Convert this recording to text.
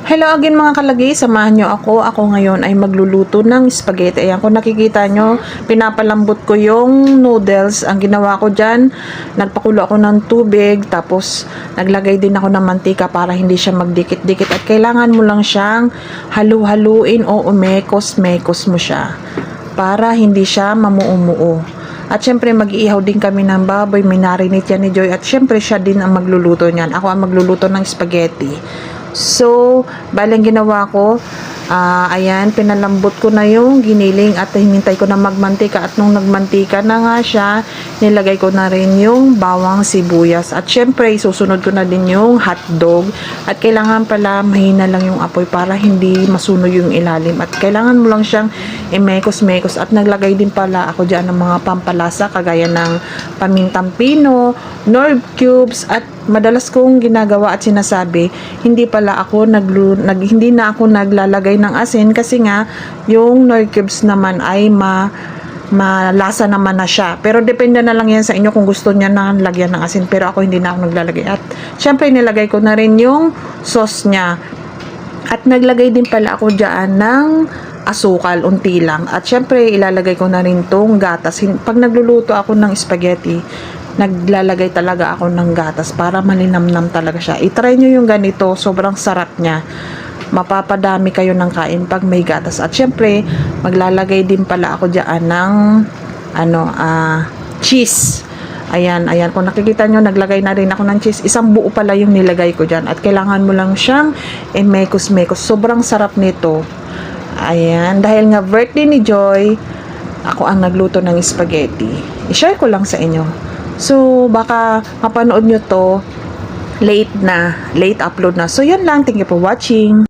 Hello again mga kalagi, samahan nyo ako. Ako ngayon ay magluluto ng spaghetti. Ayan, kung nakikita nyo, pinapalambot ko yung noodles. Ang ginawa ko dyan, nagpakulo ako ng tubig, tapos naglagay din ako ng mantika para hindi siya magdikit-dikit. At kailangan mo lang siyang halu-haluin o umekos-mekos mo siya para hindi siya mamuumuo. At syempre mag-iihaw din kami ng baboy, may narinate yan ni Joy. At syempre siya din ang magluluto niyan. Ako ang magluluto ng spaghetti. So, balang ginawa ko, ayan, pinalambot ko na yung giniling at hinintay ko na magmantika. At nung nagmantika na nga siya, nilagay ko na rin yung bawang sibuyas. At syempre, susunod ko na din yung hotdog. At kailangan pala mahina lang yung apoy para hindi masunog yung ilalim. At kailangan mo lang siyang imekos-mekos. At naglagay din pala ako dyan ng mga pampalasa kagaya ng pamintang pino, Knorr cubes, at madalas kong ginagawa at sinasabi, hindi hindi na ako naglalagay ng asin kasi nga yung Knorr cubes naman ay malasa naman na siya. Pero depende na lang yan sa inyo kung gusto niya na lagyan ng asin. Pero ako hindi na ako naglalagay. At syempre nilagay ko na rin yung sauce niya. At naglagay din pala ako dyan ng asukal, unti lang. At syempre ilalagay ko na rin tong gatas. Pag nagluluto ako ng spaghetti, naglalagay talaga ako ng gatas para malinamnam talaga siya. I-try nyo yung ganito, sobrang sarap niya. Mapapadami kayo ng kain pag may gatas. At syempre, maglalagay din pala ako diyan ng cheese. Ayan, ayan. Kung nakikita nyo, naglagay na rin ako ng cheese. Isang buo pala yung nilagay ko dyan. At kailangan mo lang siyang mekos-mekos. Sobrang sarap nito. Ayan. Dahil nga birthday ni Joy, ako ang nagluto ng spaghetti. I-share ko lang sa inyo. So, baka mapanood nyo to late upload na. So, yan lang. Thank you for watching.